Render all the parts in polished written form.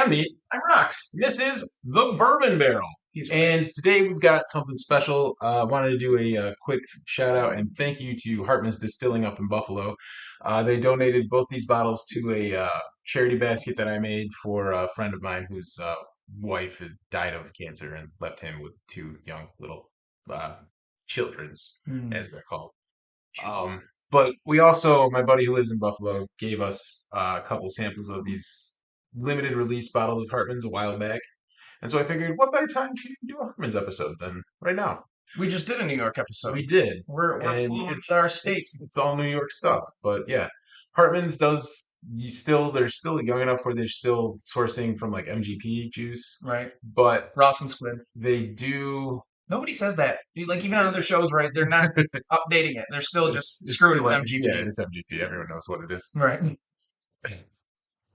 Hi, I'm Nate. I'm Rox. This is the Bourbon Barrel. He's right. And today we've got something special. I wanted to do a quick shout out and thank you to Hartman's Distilling up in Buffalo. They donated both these bottles to a charity basket that I made for a friend of mine whose wife had died of cancer and left him with two young little uh, childrens, Hmm. as they're called. But we also, my buddy who lives in Buffalo, gave us a couple samples of these limited release bottles of Hartman's a while back. And so I figured, what better time to do a Hartman's episode than right now? We just did a New York episode. We did, We're and fluent with our it's state. it's it's all New York stuff. But yeah, Hartman's does. They're still young enough where they're still sourcing from like MGP juice, Right. but Ross and Squid. they do. Nobody says that. Like even on other shows, right? They're not updating it. They're still just It's screwing still with yeah, MGP. it's MGP. Everyone knows what it is. Right.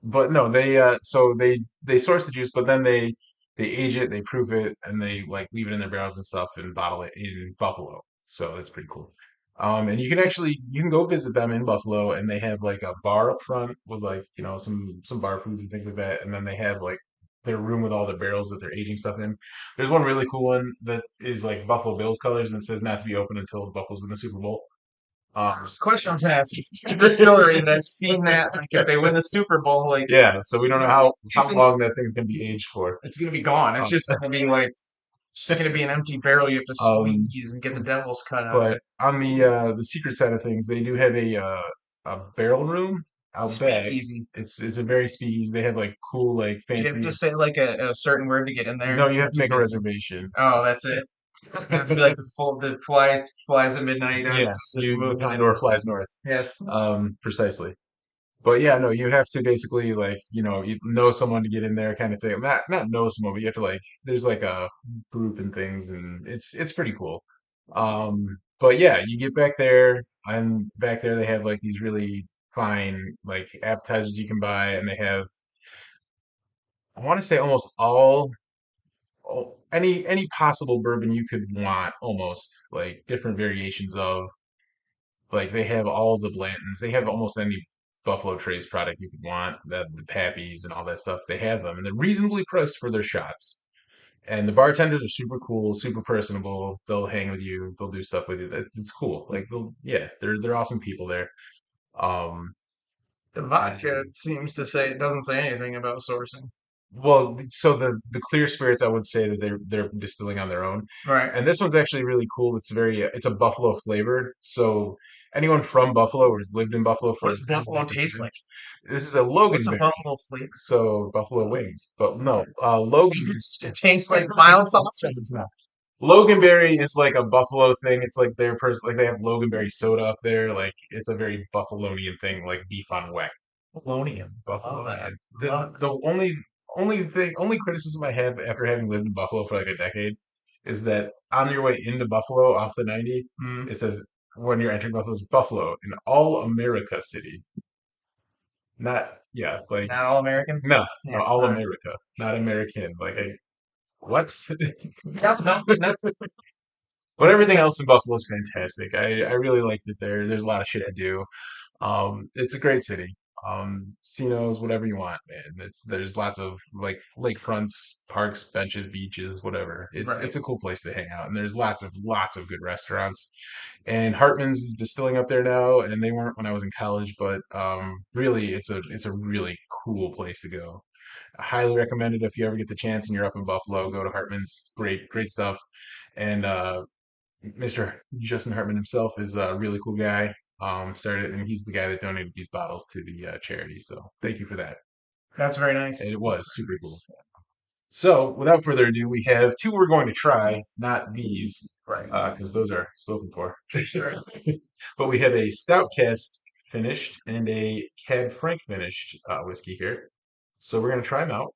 But no, they source the juice, but then they age it, they proof it, and they like leave it in their barrels and stuff and bottle it in Buffalo. So that's pretty cool. And you can go visit them in Buffalo, and they have like a bar up front with like some bar foods and things like that, and then they have like their room with all the barrels that they're aging stuff in. There's one really cool one that is like Buffalo Bills colors and says not to be open until Buffalo's win the Super Bowl. First question I was asking is the distillery that I've seen that like if they win the Super Bowl, like Yeah, so we don't know how long that thing's gonna be aged for. it's gonna be gone. It's Um, just gonna be like it's gonna be an empty barrel you have to um, squeeze and get the devil's cut out of it. but on the secret side of things, they do have a barrel room out back. Speakeasy. It's a very speakeasy. They have like cool like Do you have fancy. to say like a certain word to get in there? No, you have to make a reservation. Oh, that's it. You have to be like the flies at midnight. Yes, The you the movie. condor flies north. Yes. Precisely. But yeah, no, you have to basically like you know someone to get in there kind of thing. Not know someone, but you have to like there's like a group and things, and it's pretty cool. But yeah, you get back there, and back there they have like these really fine like appetizers you can buy, and they have I want to say almost any possible bourbon you could want, almost like different variations of. Like they have all the Blantons. They have almost any Buffalo Trace product you could want. The Pappies and all that stuff. They have them, and they're reasonably priced for their shots. And the bartenders are super cool, super personable. They'll hang with you. They'll do stuff with you. It's cool. Like they're awesome people there. Um, The vodka seems to say it doesn't say anything about sourcing. Well, so the clear spirits, I would say that they're distilling on their own, Right. and this one's actually really cool. It's a Buffalo flavor. So anyone from Buffalo or has lived in Buffalo What for does Buffalo taste like? this is a What's a Loganberry, buffalo flavor? so Buffalo wings. But no, Logan. It tastes like mild sausage. It's not. Loganberry is like a Buffalo thing. It's like their person, like they have Loganberry soda up there. Like it's a very Buffalonian thing, like beef on whack. Polonium. Buffalo. Love that. And Love the only criticism I have after having lived in Buffalo for like a decade is that on your way into Buffalo off the 90, Mm. it says when you're entering Buffalo, it's Buffalo, an all America city. Not yeah, like Not all American. no, Yeah. all All right. America, not American. What? Yep, no, that's But everything else in Buffalo is fantastic. I really liked it there. There's a lot of shit to do. It's a great city. Casinos, whatever you want, man. There's lots of like lakefronts, parks, benches, beaches, whatever. right. It's a cool place to hang out, and there's lots of good restaurants. And Hartman's is distilling up there now, and they weren't when I was in college, but really, it's a really cool place to go. I highly recommend it if you ever get the chance and you're up in Buffalo. Go to Hartman's. Great stuff. And Mr. Justin Hartman himself is a really cool guy. Started and he's the guy that donated these bottles to the charity. So thank you for that. That's very nice. And it That's was super cool. So without further ado, we have two we're going to try, not these, right. because those are spoken for. Sure. But we have a stout cask finished and a Cab Franc finished whiskey here. So we're gonna try them out.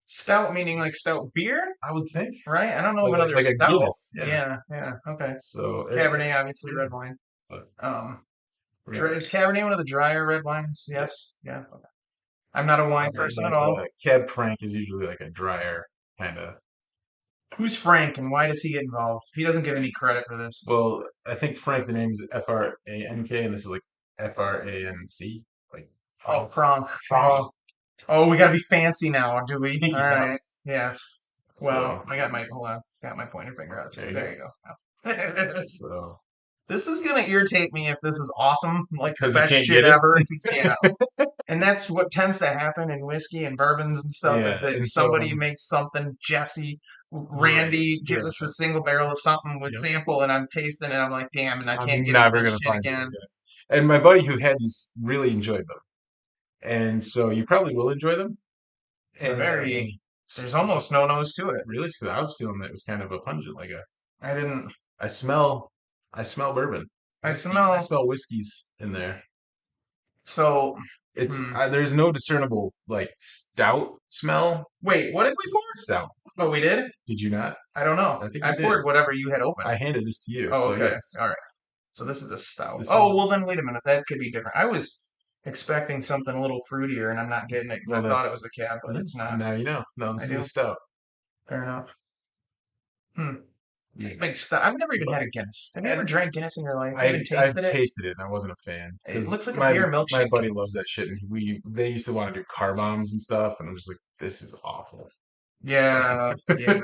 Stout meaning like stout beer, I would think right? I don't know like what other like a stout. Guinness. Yeah. Yeah. Okay. So Cabernet, obviously red wine. but Um, we're gonna is Cabernet one of the drier red wines? Yes. Yeah. Okay. I'm not a wine person at that's all. Cab Franc is usually like a drier kind of. Who's Frank and why does he get involved? He doesn't get any credit for this. Well, I think Frank the name is Frank, and this is like Franc, like Oh, Frank. Frank. Franc. Oh, we gotta be fancy now, do I we? think All he's out. right. Yes. Well, So I got my hold on. Got my pointer finger out too. there you There go. you go. So This is gonna irritate me if this is awesome, like the because you best can't shit get it. ever. 'Cause, yeah, and that's what tends to happen in whiskey and bourbons and stuff is Yeah, that and so somebody makes something. Jesse, right, Randy gives yeah, us a single barrel of something with yep. sample, and I'm tasting it. I'm like, damn, and I can't I'm get into never this gonna shit find it again. again. And my buddy who had these really enjoyed them, and so you probably will enjoy them. It's a And very there's so, almost no nose to it. really, so I was feeling that it was kind of a pungent, like a I didn't. I smell I smell bourbon, I whiskey. I smell smell whiskeys in there. so. It's Hmm. there's no discernible like stout smell. Wait, what did we pour? Stout. Oh, we did. Did you not? I don't know. I think I we did. poured whatever you had open. I handed this to you, Oh, so okay. yes. All right. So this is the stout. This Oh, well then is wait a minute. That could be different. I was expecting something a little fruitier and I'm not getting it because well, I thought it was that's the cab, but no, it's not. now you know. No, I this is a do. stout. Fair enough. Hmm. Yeah. Big stout. I've never even But had a Guinness. Have you ever and drank Guinness in your life? Even I've tasted it? tasted it and I wasn't a fan It because looks like a my beer my milkshake to buddy me. loves that shit and they used to want to do car bombs and stuff and I'm just like this is awful. Yeah, yeah.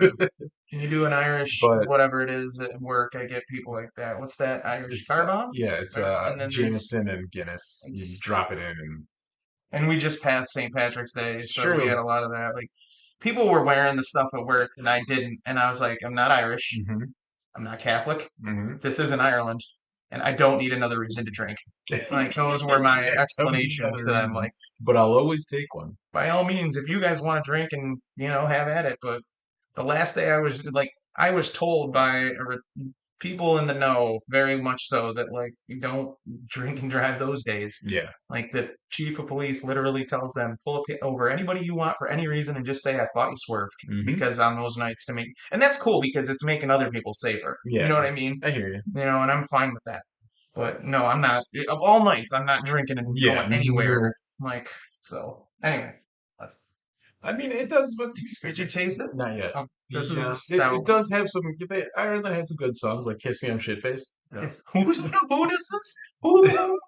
Can you do an Irish But whatever it is at work? I get people like that. What's that? Irish it's car bomb? yeah, it's And then there's Jameson and Guinness. You it's drop it in and and we just passed St. Patrick's Day, it's so we had true. a lot of that. Like people were wearing the stuff at work and I didn't, and I was like, I'm not Irish, Hmm. I'm not Catholic. Hmm. This isn't Ireland, and I don't need another reason to drink. Like those were my Yeah, don't need explanations another to them. reason, Like but I'll always take one. by all means, if you guys want to drink and have at it, but the last day I was told by people in the know very much so that like you don't drink and drive those days. Yeah. Like the chief of police literally tells them pull up over anybody you want for any reason and just say I thought you swerved Hmm. because on those nights to make and that's cool because it's making other people safer. You Yeah. know what I mean? I hear you. And I'm fine with that. But no, I'm not of all nights I'm not drinking and Yeah. going anywhere No. like so. Anyway, let's I mean, it does, but did you taste it? not yet. Oh, this is the Yeah, it stout. does have some. Ireland has some good songs like "Kiss Me, I'm Shit Faced." Yeah. Who does this? Who?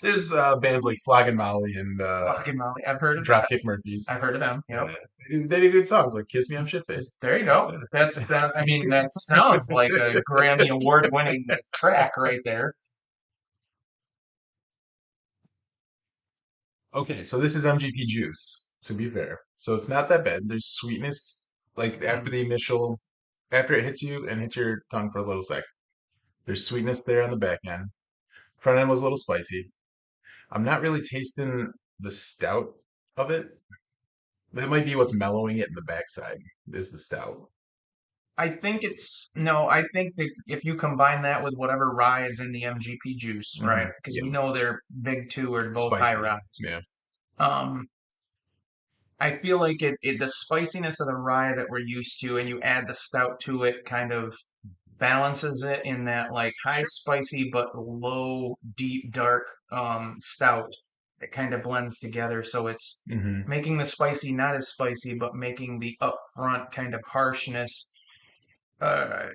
There's bands like Flogging Molly and Fucking Molly. I've heard of that. Dropkick Murphys. I've heard of them. Yep. Yeah, they do good songs like "Kiss Me, I'm Shit Faced." There you go. That's that. I mean, that sounds like a Grammy award winning track right there. Okay, so this is MGP Juice, to be fair. So it's not that bad. There's sweetness, like Mm. after it hits you and hits your tongue for a little sec. There's sweetness there on the back end. Front end was a little spicy. I'm not really tasting the stout of it. That might be what's mellowing it in the backside, is the stout. I think it's no. I think that if you combine that with whatever rye is in the MGP juice, right? Hmm. Because we Yeah, know they're big two or both high spicy. rye. Yeah. Um, I feel like the spiciness of the rye that we're used to, and you add the stout to it, kind of balances it in that like high Sure. spicy but low deep dark stout that kind of blends together. So it's Hmm. making the spicy not as spicy, but making the upfront kind of harshness uh,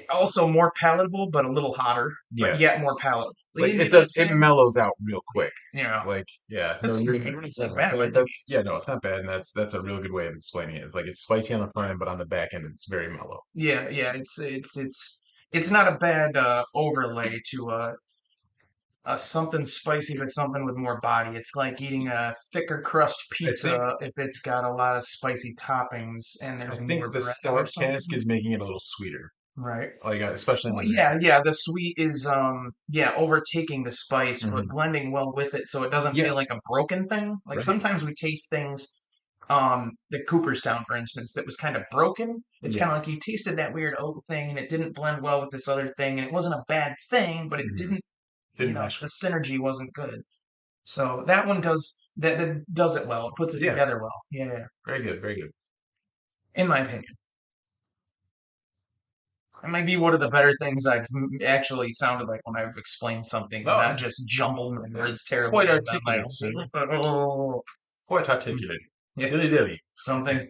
also more palatable, but a little hotter, but Yeah. yet more palatable. Like You know what I'm it saying? mellows out real quick. You know, Like, yeah, no, this is so bad by any that's means. yeah, no, it's not bad, and that's a real good way of explaining it. It's like it's spicy on the front end, but on the back end, it's very mellow. Yeah, yeah, it's not a bad overlay to something spicy but something with more body. It's like eating a thicker crust I think pizza if it's got a lot of spicy toppings and I there's think more the bread or stout cask something. is making it a little sweeter, Right. like especially on Well, the back yeah, end. yeah, the sweet is overtaking the spice but Hmm. blending well with it so it doesn't Yeah, feel like a broken thing. Like right. sometimes we taste things the Cooperstown for instance that was kind of broken. It's Yeah. kind of like you tasted that weird oak thing and it didn't blend well with this other thing and it wasn't a bad thing, but it Hmm. didn't, Didn't mesh the well. synergy wasn't good. So that one that does it well. It puts it Yeah, together well. Yeah, yeah, very good, very good. in my opinion. It might be one of the better things I've actually sounded like when I've explained something and No, not just jumbled my words quite terribly about my articulate, own sir. thing. Oh, Quite articulate. yeah, Dilly dilly. something.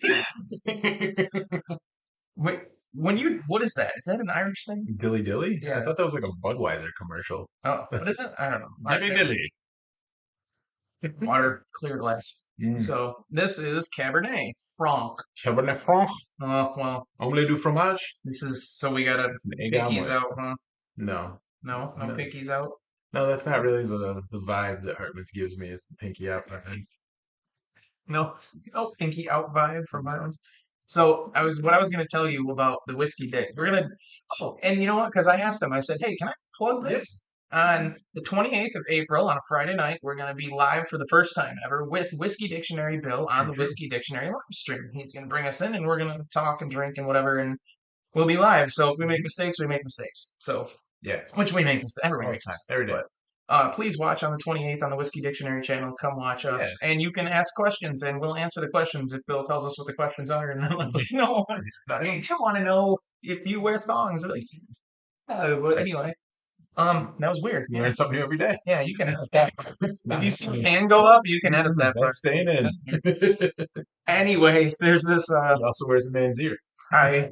Wait, what is that? Is that an Irish thing? Dilly dilly? I Yeah. thought that was like a Budweiser commercial. Oh, what is it? I don't know. Dilly dilly. Water, clear glass. Mm. So this is Cabernet Franc. Cabernet Franc, Well, omelette du fromage. this is so we gotta It's an egg pinkies omelet. out, huh? No, No no, pinkies out. no. That's not really the vibe that Hartman's gives me. It's the pinky out vibe. No, no pinky out vibe from violence. So what I was gonna tell you about the whiskey dick. We're gonna and you know what? Because I asked him, I said, hey, can I plug Yeah. this? On the 28th of April, on a Friday night, we're going to be live for the first time ever with Whiskey Dictionary Bill on True, the true. Whiskey Dictionary live stream. He's going to bring us in and we're going to talk and drink and whatever, and we'll be live. So if we make mistakes, we make mistakes. So, Yeah, which we make mistakes. Everybody all the makes time, mistakes. every day. But please watch on the 28th on the Whiskey Dictionary channel. Come watch Yeah. us. And you can ask questions and we'll answer the questions if Bill tells us what the questions are and then let us know. I mean, I want to know if you wear thongs. Like, but anyway. That was weird. You Yeah. learn something new every day. Yeah, you can edit that. If you see the hand go up, you can edit that part. That's staying in. Anyway, there's this He also wears a man's ear. I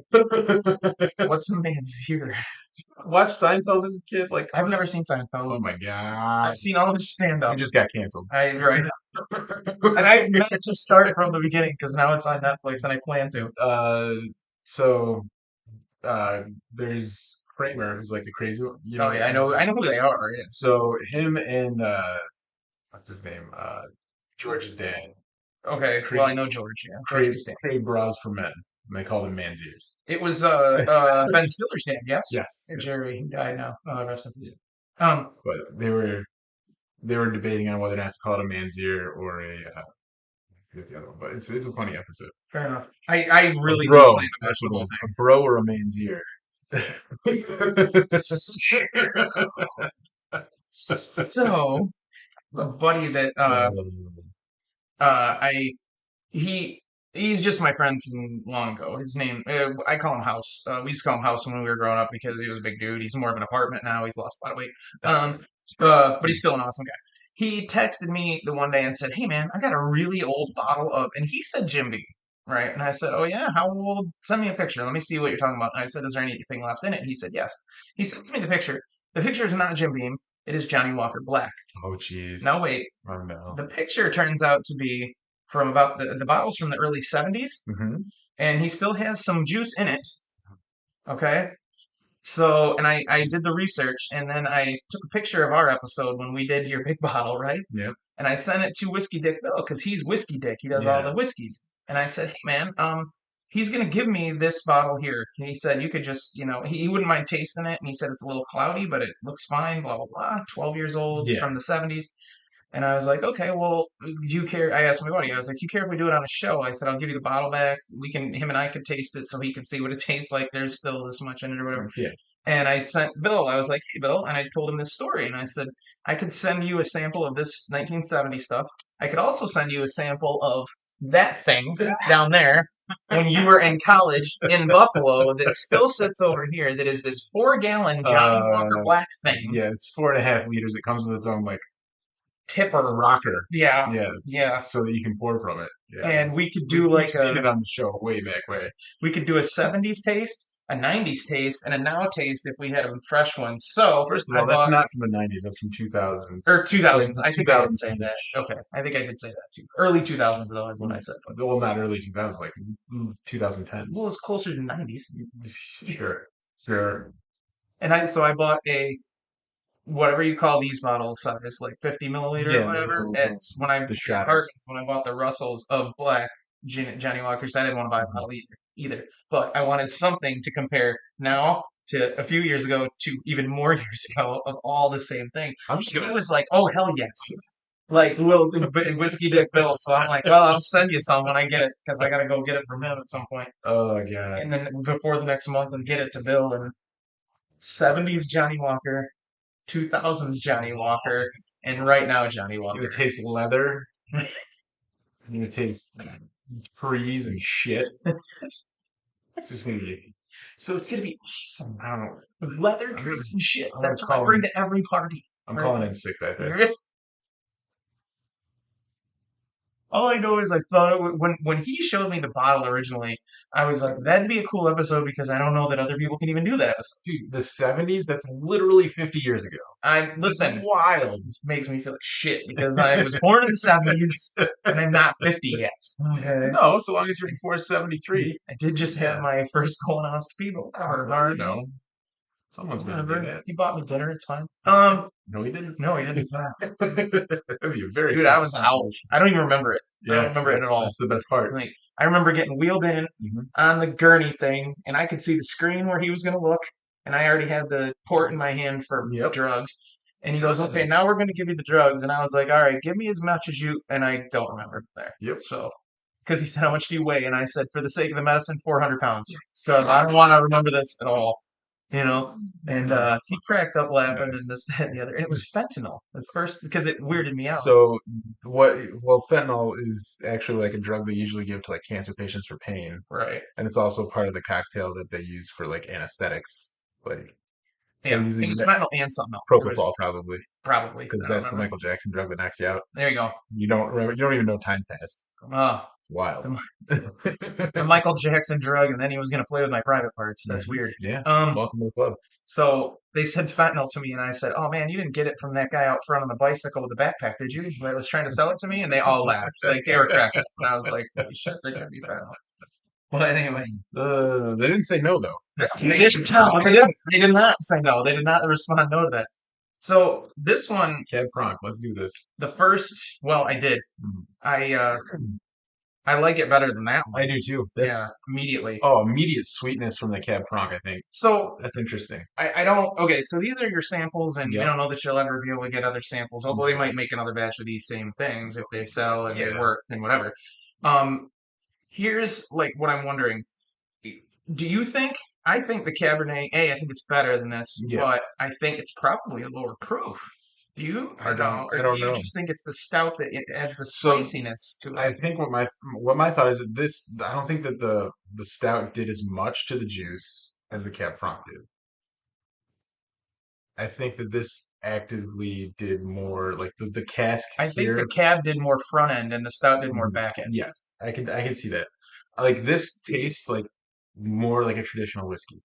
what's a man's ear? Watch Seinfeld as a kid. Like, I've never seen Seinfeld. oh my god, I've seen all of his stand we up. just got canceled. Right. And I meant to start from the beginning because now it's on Netflix and I plan to. So uh, there's Kramer, who's like the crazy one. You Oh know, yeah, I know who they are, yes. so him and what's his name? George's dad Okay, well I create know George, yeah. George create Costanza. create bras for men, and they call them man's ears. It was Ben Stiller's dad, yes? Yes, yes. Jerry, he died now. Rest in peace. Yeah. Um, But they were debating on whether or not to call it a man's ear or I forget the other one. But it's a funny episode. fair enough. I A really do bro, plan to watch that's the what it whole is. A bro or a man's ear. thing. So, a buddy that I he he's just my friend from long ago. His name I call him House. We used to call him House when we were growing up because he was a big dude. He's more of an apartment now. He's lost a lot of weight. But he's still an awesome guy. He texted me the one day and said, "Hey man, I got a really old bottle of," and he said Jim Beam, right? And I said, "Oh yeah, how old? Send me a picture. Let me see what you're talking about." And I said, "Is there anything left in it?" He said, "Yes." He sends me the picture. The picture is not Jim Beam. It is Johnny Walker Black. Oh jeez. No, wait. Oh no. The picture turns out to be from about the bottle's from the early 70s, Hmm. and he still has some juice in it. Okay. So, and I did the research, and then I took a picture of our episode when we did your big bottle, right? Yep. And I sent it to Whiskey Dick Bill because he's Whiskey Dick. He does all Yeah. the whiskeys. And I said, hey man, he's gonna give me this bottle here. And he said you could just, he wouldn't mind tasting it. And he said it's a little cloudy, but it looks fine. Blah blah blah. 12 years old Yeah. from the 70s. And I was like, okay, well, do you care? I asked my buddy, I was like, you care if we do it on a show? I said, I'll give you the bottle back. Him and I could taste it so he can see what it tastes like. There's still this much in it or whatever. Yeah. And I sent Bill, I was like, hey, Bill. And I told him this story. And I said, I could send you a sample of this 1970 stuff. I could also send you a sample of that thing down there when you were in college in Buffalo that still sits over here that is this 4-gallon Johnny Walker Black thing. Yeah, it's 4.5 liters. It comes with its own like Tipper. rocker. Yeah. Yeah. Yeah. So that you can pour from it. Yeah. And we could do We've like seen it on the show way back way. we could do a 70s taste, a 90s taste, and a now taste if we had a fresh one. So First of all, that's not from the 90s. That's from 2000s. or 2000s. I think I did 2000s. say that. Okay, I think I did say that too. Early 2000s though is what I said. But, Well, not early 2000s, like 2010s. well, it's closer to 90s. Sure. Sure. And I bought a whatever you call these bottles size, like 50 milliliter Yeah, or whatever. the- It's when I the at shatters. Hartman, when I bought the Russells of Black Johnny Walkers, I didn't want to buy a bottle either. But I wanted something to compare now to a few years ago to even more years ago of all the same thing. I'm just It gonna. was like, oh hell yes. Like Whiskey Dick Bill. So I'm like, well, I'll send you some when I get it because I gotta go get it from him at some point. Oh god. And then before the next month and get it to Bill and 70s Johnny Walker, 2000s Johnny Walker, and right now Johnny You're Walker. gonna taste leather. You're gonna taste trees and shit. It's just gonna be. So it's gonna be awesome. I don't know. With leather, I'm drinks, and shit. I'm That's gonna what I call bring him. to every party. I'm Right? calling in sick that day. All I know is I thought when he showed me the bottle originally, I was like, that'd be a cool episode because I don't know that other people can even do that episode. Dude, the 70s, that's literally 50 years ago. I That's listen, wild. this makes me feel like shit because I was born in the 70s and I'm not 50 yet. Okay. No, so long as you're before 73. I did just have Yeah. my first colonoscopy, but Well, someone's gonna do whatever. that. He bought me dinner. It's fine. No, he didn't. No, he didn't. That'd be a very Dude, I expensive was out. proposition. I don't even remember it. I don't Yeah, remember it at all. that's the best part. Like I remember getting wheeled in Hmm. on the gurney thing, and I could see the screen where he was going to look, and I already had the port in my hand for Yep. drugs. And he goes, "Okay, Nice. now we're going to give you the drugs." And I was like, "All right, give me as much as you." And I don't remember there. Yep. So, because he said, "How much do you weigh?" And I said, "For the sake of the medicine, 400 pounds." So I don't want to remember this at all. You know, and he cracked up laughing and Nice. this, that, and the other. And it was fentanyl at first because it weirded me out. So what? Well, fentanyl is actually like a drug they usually give to like cancer patients for pain, Right. and it's also part of the cocktail that they use for like anesthetics. Like they Yeah. It usually was fentanyl and something else. There propofol was probably probably. because I don't that's the remember. Michael Jackson drug that knocks you out. There you go. You don't remember. You don't even know time passed. Oh, It's wild. the, the Michael Jackson drug, and then he was going to play with my private parts. That's Mhm. weird. Yeah. Um, Welcome to the club. so they said fentanyl to me, and I said, "Oh man, you didn't get it from that guy out front on the bicycle with the backpack, did you?" That was trying to sell it to me, and they all laughed, like they were cracking up. And I was like, "Holy shit, there could be fentanyl." Well, anyway, They didn't say no though. they didn't. No, they didn't. They did not say no. They did not respond no to that. So this one, Cab Franc, let's do this. the first, well, I did. Mhm. I I like it better than that I one. do too. Yeah, That's immediately. immediate sweetness from the Cab Franc, I think. So That's interesting. I don't. Okay, so these are your samples, and I Yep. don't know that you'll ever be able to get other samples. Although they might make another batch of these same things if they sell and they Yeah. work and whatever. Um, here's like what I'm wondering. Do you think? I think the Cabernet A. I think it's better than this, Yeah. but I think it's probably a lower proof. Do you or no? I Or do don't you know. just think it's the stout that it adds the So spiciness to I it? think what my thought is that this I don't think that the stout did as much to the juice as the Cab Franc did. I think that this actively did more like the cask I think the here. cab did more front end and the stout did more Mhm. back end. Yes, I can see that. Like this tastes like more like a traditional whiskey.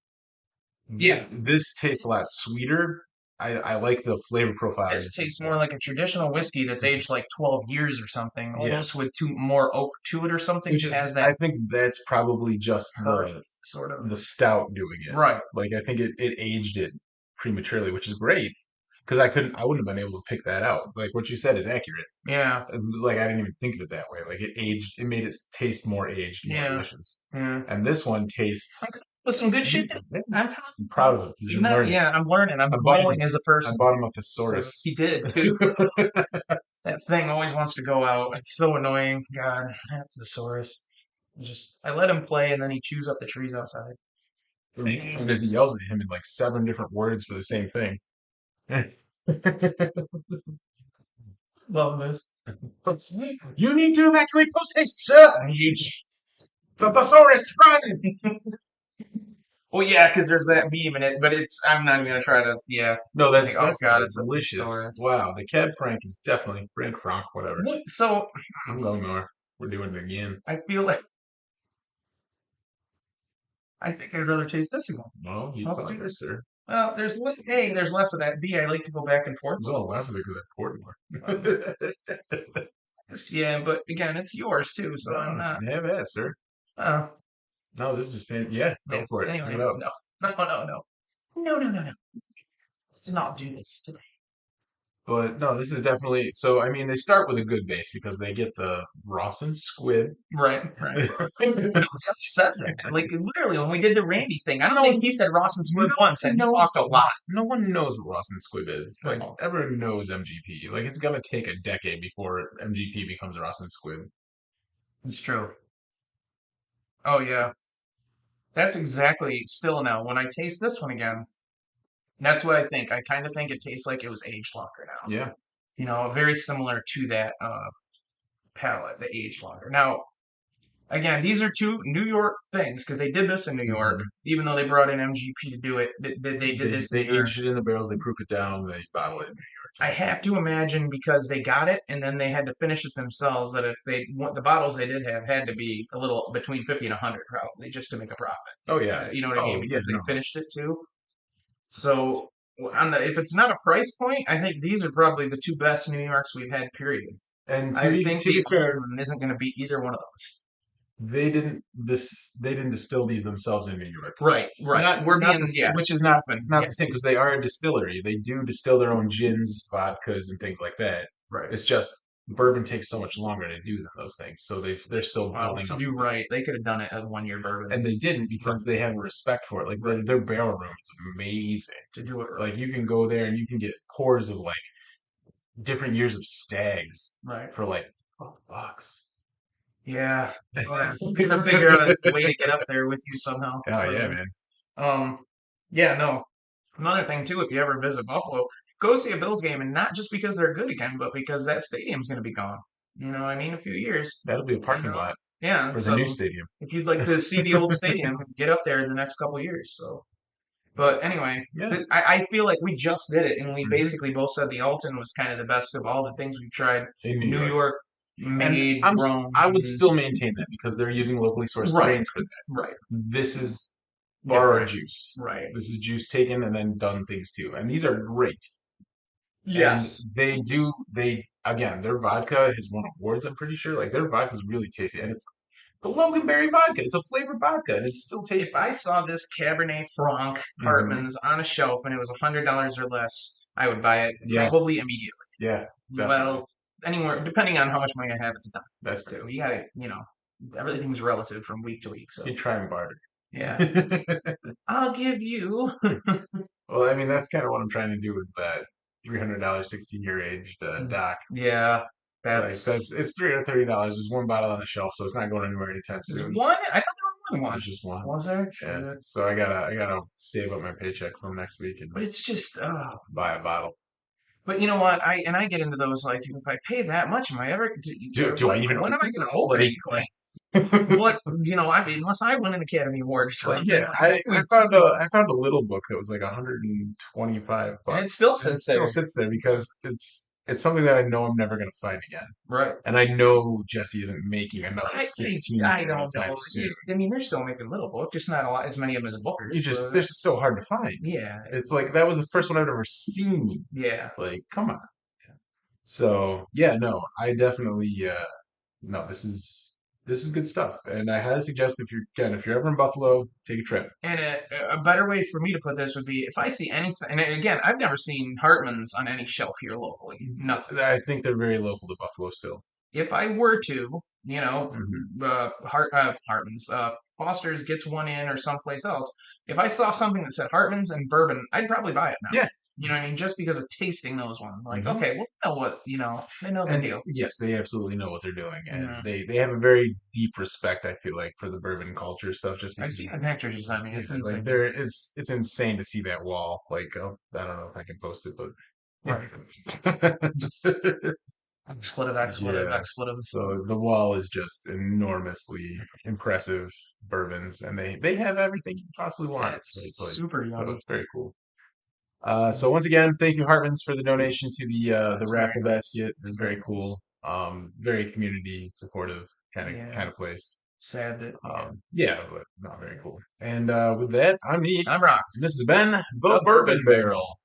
Yeah, This tastes a lot sweeter. I like the flavor profile of this this a tastes bit. more like a traditional whiskey that's aged like 12 years or something, Yeah, almost with two more oak to it or something. which It is has that I think that's probably just hearth sort of. the stout doing it. Right. Like I think it aged it prematurely, which is great because I wouldn't have been able to pick that out. Like what you said is accurate. Yeah. Like I didn't even think of it that way. Like it aged, it made it taste more aged, more Yeah. delicious. Yeah. And this one tastes. With some good shit. Yeah, I'm telling I'm proud of him. He's you. been learning. Yeah, I'm learning. I'm I bought him. growing as a I person. bought him a So thesaurus. he did too. That thing always wants to go out. It's so annoying. God, that thesaurus. Just I let him play and then he chews up the trees outside. Because he yells at him in like seven different words for the same thing. Love this. You need to evacuate post haste, sir. It's a thesaurus. Run. Well, yeah, because there's that meme in it, but it's I'm not even gonna try to. Yeah, No, like, oh that's god, it's a delicious. thesaurus. Wow, the Cab Franc is definitely Franc, whatever. So I'm going nowhere. We're doing it again. I feel like I think I'd rather taste this again. Well, you Let's talk do this, this. sir. Well, A, there's less of that. B, I like to go back and forth. There's only less of it because I poured Um, more. yeah, but again, it's yours too, so I'm No, not. have at it, sir. Uh, No, this is fan. Yeah, go yeah. for it. Hang Anyway, it up. no, no. Let's not do this today. But no, this is definitely so. I mean, they start with a good base because they get the Ross and Squid. Right, right. Nobody says it. Like it's literally when we did the Randy thing, I don't think he said Ross and Squib once, and he talked a lot. No one knows what Ross and Squib is. Like No, everyone knows MGP. Like it's gonna take a decade before MGP becomes Ross and Squib. it's true. Oh yeah, that's exactly still now. When I taste this one again, that's what I think. I kind of think it tastes like it was aged longer now. Yeah. You know, very similar to that palate, the aged longer. Now, Again, these are two New York things because they did this in New York, Hmm. even though they brought in MGP to do it. They did this in They New York. aged it in the barrels, they proof it down, they bottle it in I New York. have to imagine because they got it and then they had to finish it themselves that if they want the bottles they did have had to be a little between 50 and 100 probably just to make a profit. Yeah. Oh yeah. You know what I mean? Oh yeah. Because they No. finished it too. So on the if it's not a price point, I think these are probably the two best New Yorks we've had. Period. And I think to the be fair, Hartman isn't going to beat either one of those. they didn't distill these themselves in New York. Right, right. We're Not being this, yeah which is open. not Yeah, the same because they are a distillery. They do distill their own gins, vodkas, and things like that. right. It's just bourbon takes so much longer to do than those things, so they're still Well, building to up do to it. right, they could have done it as 1 year bourbon. And they didn't Right, because they have a respect for it. Like right. their barrel room is amazing. To do it Like right. you can go there and you can get pours of like different years of stags Right. for like $12. Yeah. Yeah. I'm gonna figure out a way to get up there with you somehow. Oh yeah, So, man. um, yeah, no. Another thing too, if you ever visit Buffalo, go see a Bills game, and not just because they're good again, but because that stadium's gonna be gone. You know what I mean? A few years. That'll be a You parking know. lot Yeah. for the new So stadium. if you'd like to see the old stadium, get up there in the next couple years. So. But anyway, Yeah. I feel like we just did it, and we Hmm. basically both said the Alton was kind of the best of all the things we've tried. In New New York. York And made, grown. I would still maintain that because they're using locally sourced Right, grains for that. right. This is borrowed Different. juice. Right. This is juice taken and then done things too. And these are great. And Yes. they again, their vodka has won awards, I'm pretty sure. Like their vodka is really tasty. And it's the Loganberry vodka. It's a flavored vodka and it's still If I tasty. saw this Cabernet Franc Hmm. Hartman's on a shelf and it was $100 or less, I would buy it Yeah, probably immediately. yeah, definitely. Well, anywhere, depending on how much money I have at the time, That's fair. too. You gotta, everything's relative from week to week. You So, try and barter. yeah. I'll give you. Well, I mean, that's kind of what I'm trying to do with that $300 16-year aged doc. Yeah, Like that's it's $330. There's one bottle on the shelf, so it's not going anywhere anytime there's soon. one. I thought there was more than one. There's just one. Was there? Yeah. Shit. So I gotta save up my paycheck from next week and But it's just, buy a bottle. but you know what? I get into those like if I pay that much, am I ever? Do I even When am I open going it? to open it? Like what? I mean, unless I win an Academy Award or Like something, yeah, like, I would, I found a little book that was like 125 and it bucks, still and it sits still there. sits there because it's something that I know I'm never gonna find again, Right. and I know Jesse isn't making another I, 16 I anytime don't know. soon. I mean, they're still making little book, just not a lot as many of them as You Booker's. just But they're so hard to find. yeah, It's like that was the first one I've ever seen. yeah. Like, come on. So yeah, no, I definitely no, this is good stuff, and I highly suggest if you're ever in Buffalo, take a trip. And a better way for me to put this would be if I see anything, and again, I've never seen Hartman's on any shelf here locally. Nothing. I think they're very local to Buffalo still. If I were to, Hmm. Hartman's, Foster's gets one in or someplace else. If I saw something that said Hartman's and bourbon, I'd probably buy it now. Yeah. You know what I mean? Just because of tasting those ones. Like, Hmm. okay, well, they know what, they know the And deal. yes, they absolutely know what they're doing, and Yeah. they have a very deep respect. I feel like for the bourbon culture stuff, just I've because seen the pictures you sent me. yeah, It's like insane. there it's insane to see that wall. Like I don't know if I can post it, but Right. yeah. Expletive, expletive, Yeah. expletive. So the wall is just enormously impressive bourbons, and they have everything you possibly Yeah, want at the right it's place. super So yummy. it's very cool. So once again, thank you, Hartmans, for the donation to the That's very raffle nice. basket. It's That's very very nice. cool. Very community supportive Yeah. kind of place. Sad that, yeah. Yeah, but not very cool. And with that, I'm Neat. I'm And Rocks. this has been the The Bourbon Bourbon Barrel. Barrel.